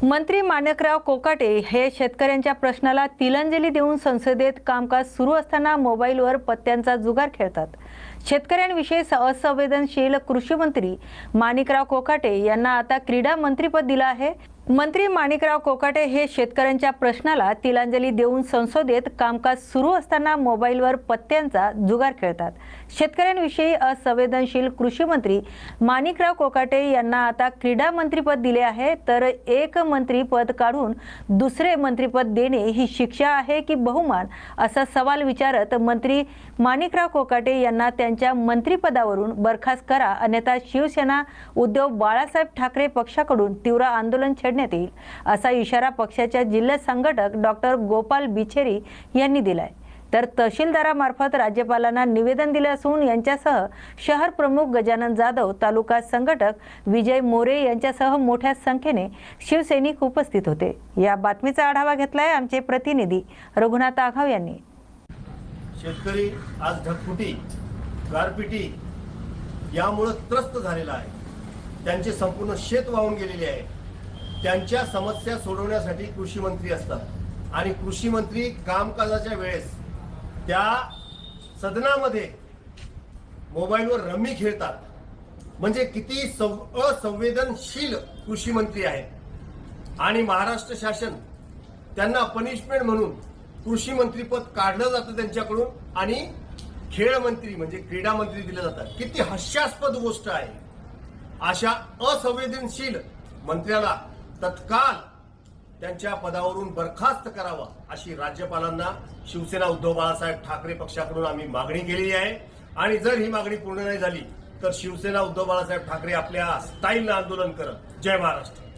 मंत्री माणिकराव कोकाटे हे शेतकऱ्यांच्या प्रश्नाला तिलांजली देऊन संसदेत कामकाज सुरू असताना मोबाईलवर पत्त्यांचा जुगार खेळतात। शेतकऱ्यांविषयी असंवेदनशील कृषी मंत्री माणिकराव कोकाटे यांना आता क्रीडा मंत्रीपद दिलं आहे। मंत्री माणिकराव कोकाटे हे शेतकऱ्यांच्या प्रश्नाला तिलांजली देऊन संसदेत कामकाज सुरू असताना मोबाईलवर पत्त्यांचा जुगार खेळतात। शेतकऱ्यांविषयी असंवेदनशील कृषी मंत्री माणिकराव कोकाटे यांना आता क्रीडा मंत्रीपद दिले आहे, तर एक मंत्रीपद काढून दुसरे मंत्रीपद देणे ही शिक्षा आहे की बहुमान, असा सवाल विचारत मंत्री माणिकराव कोकाटे यांना त्यांच्या मंत्रिपदावरून बरखास्त करा, अन्यथा शिवसेना उद्धव बाळासाहेब ठाकरे पक्षाकडून तीव्र आंदोलन छेडण्यात येईल, असा इशारा पक्षाच्या जिल्हा संघटक डॉक्टर गोपाल बिछेरी यांनी दिलाय। तर तहसीलदारामार्फत राज्यपालांना निवेदन दिले असून यांच्यासह शहर प्रमुख गजानन जाधव, तालुका संघटक विजय मोरे यांच्यासह मोठ्या संख्येने शिवसैनिक उपस्थित होते। या बातमीचा आढावा घेतलाय आमचे प्रतिनिधी रघुनाथ आघाव यांनी। शेतकरी आज ढगफुटी, गारपिटी यामुळे त्रस्त झालेला आहे। त्यांचे संपूर्ण शेत वाहून गेलेले आहे। त्यांच्या समस्या सोडवण्यासाठी कृषी मंत्री असतात आणि कृषी मंत्री कामकाजाच्या वेळेस त्या सदनामध्ये मोबाईलवर रम्मी खेळतात। म्हणजे किती असंवेदनशील कृषी मंत्री आहेत। आणि महाराष्ट्र शासन त्यांना पनिशमेंट म्हणून कृषी मंत्रीपद काढलं जातं त्यांच्याकडून आणि खेळ मंत्री म्हणजे क्रीडा मंत्री दिले जातात। किती हास्यास्पद गोष्ट आहे। अशा असंवेदनशील मंत्र्याला तत्काळ त्यांच्या पदावरून बरखास्त करावा, अशी राज्यपालांना शिवसेना उद्धव बाळासाहेब ठाकरे पक्षाकडून आम्ही मागणी केलेली आहे। आणि जर ही मागणी पूर्ण नाही झाली तर शिवसेना उद्धव बाळासाहेब ठाकरे आपल्या स्टाईलनं आंदोलन करत। जय महाराष्ट्र।